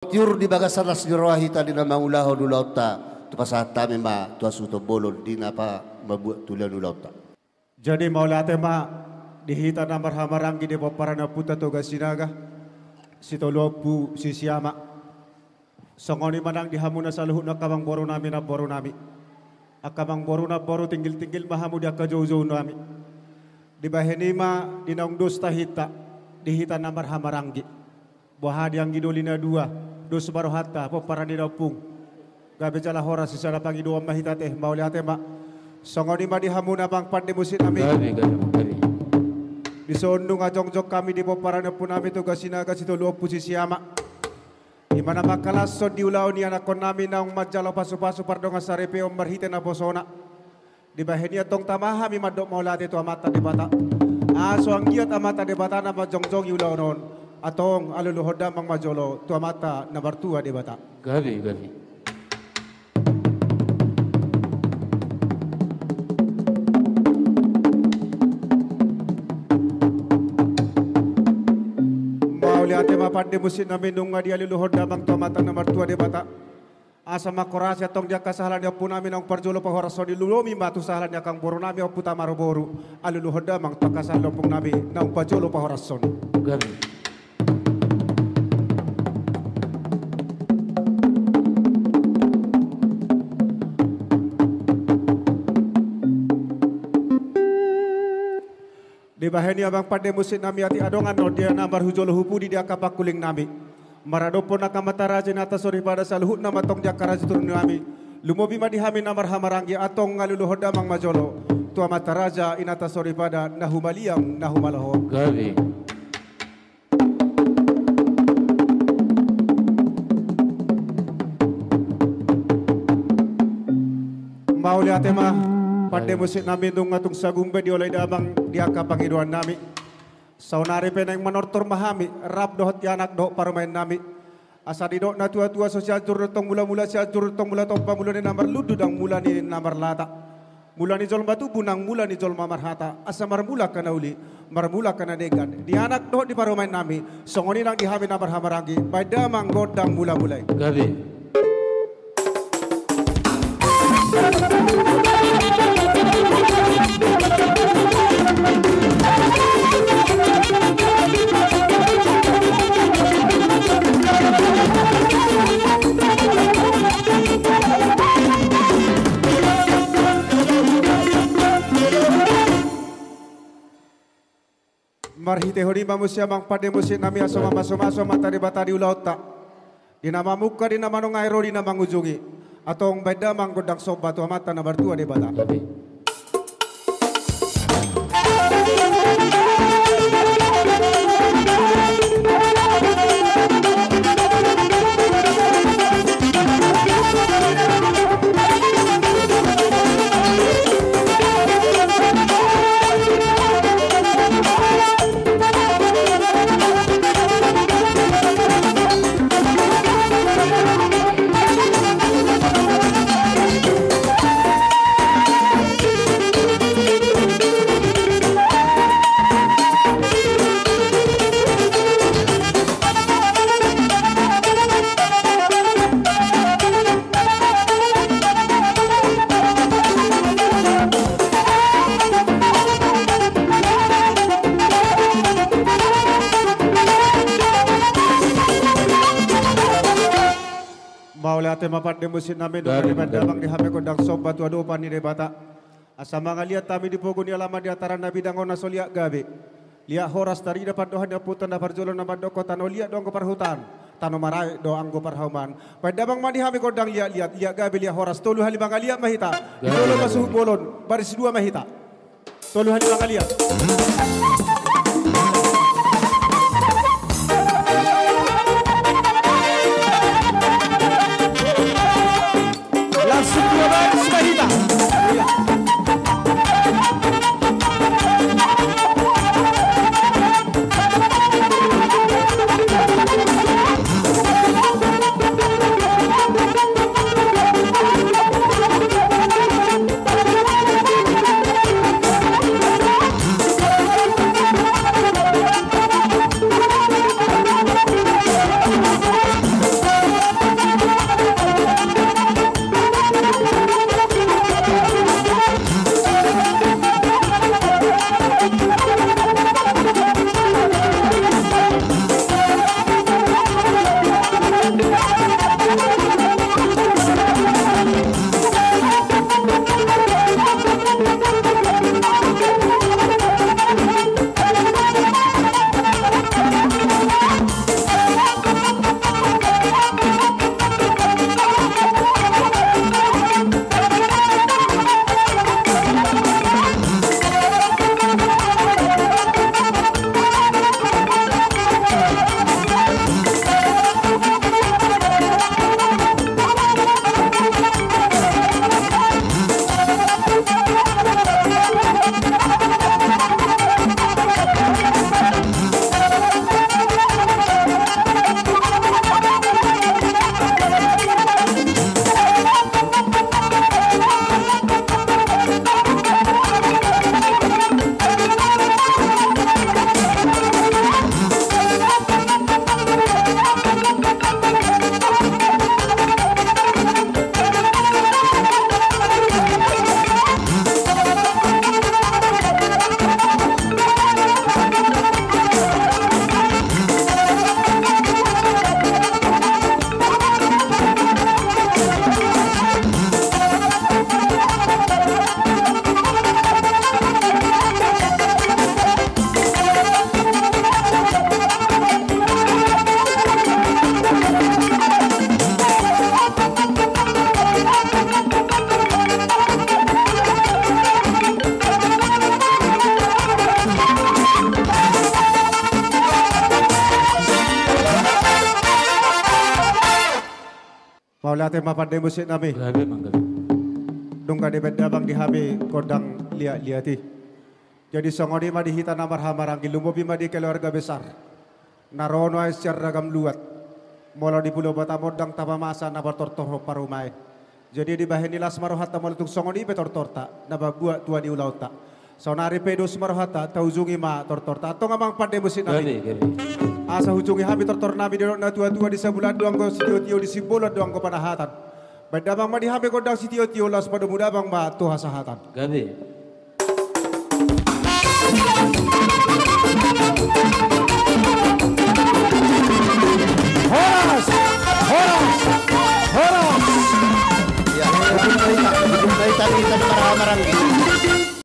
Tiur di bagasan nas dirawahita di nama ulaho dulauta tu pasata memang tu asuto bolon di napa mabuat tulan dulauta. Jadi maula tema dihita namar hamarangi di paparana puta toga sinaga sitolopu sisiama songoni manang dihamuna saluhut na kamang boru nami na boru nami akamang boru na boru tinggil mahamu dia kajau-jauh nami di bahenima di naung dos tahita dihita namar hamarangi Bohadi yang gidolina dua, dos baru hatta, popara di dapung. Gabe jala hora sisara pangi dua mahita teh, mauli hate mak. Songoni ma dihamuna bang pandi musit nami. Di sondung ajong-jong kami di popara pun nami tugas sinaga situ luo posisi ama. Di mana makalas son di ulau ni anak kon nami naung majalo pasu-pasu pardonga sarepe om marhite na posona. Di bahenia tong tamaha mi madok mauli hate tu amata di bata. Aso ang giat amata di bata na majong-jong ulau non. Atong aluluhoda mang majolo tua mata na bartua di bata. Gabi. Mauli ate mapande musit na minunga di aluluhoda mang tua mata na bartua di bata. Asa makorasi atong dia kasahalan dia pun namin ang parjolo pahoraso di lulomi matu sahalan dia kang boru nami ang puta maroboru aluluhoda mang tua kasahalan pung nami na ang parjolo pahoraso. Gabi. Di bahani abang pade musit nami ati adongan no dia nambar hujolo hupu di dia kapak kuling nami. Maradopon nakamatara jenata sori pada saluhut nama tong jakara turun nami. Lumobi madi hami nambar hamarangi atong ngaluluhoda mang majolo. Tua mataraja inata sori pada nahumaliang nahumalaho. Gabi. Mauli ate mah. Pande musit nami nung atong sagumbe di olay damang diaka pangiduan nami. Saunari peneng menortor mahami rap dohot yanak doh parumain nami. Asa di doh na tua-tua sosial jurut tong mula-mula sial jurut tong mula tong pamula ni namar ludu dang mula ni namar lata. Mula ni jol batu bunang mula ni jol mamar hata. Asa marmula kana uli marmula kana degan. Di anak doh di parumain nami songoni nang dihami namar hamarangi. Bai damang godang mula-mulai. Gabi. Marhite hori manusia mang pade musit nami asoma maso matari batari ulauta. Di nama muka di nama nong aero di nama ngujungi. Atong beda mang godang sobat tua mata na bartua di bata. Ate mapat de musit nami do di bandamang di hame kodang sobat tu ado pani de bata. Asa mga liat tami di pogo ni alaman di ataran nabi dangon na soliak gabe. Liak horas tari dapat dohan ya putan na parjolo na mando kota no liak doang keparhutan. Tano marai do anggo parhauman. Bandamang mandi hame kodang liak gabe liak horas tolu hali mga liak mahita. Tolu masuh bolon baris dua mahita. Tolu hali mga liak. Langsung dua baris mahita. Maulate mapande musit nami. Gabi mang gabi. Dungka di bedabang dihami kodang liati. Jadi songoni ma dihita namar hamarang lumubi ma di keluarga besar. Narono ay secara ragam luat. Mula di Pulau Batamor dang tapamasa na bertortor parumay. Jadi di bahen nilas marohata malutung songoni betortorta na babuat tua di ulauta. So nari pedos marohata tauzungi ma tortorta. Atau ngamang pande musit nami. Gabi. Asa hujungi hami tortor nami di na tua-tua di sebulan doang go sitio-tio di sibulan doang go panahatan. Bedabang ma di hami kodang sitio-tio las pada muda bang ma tuha sahatan. Gabi.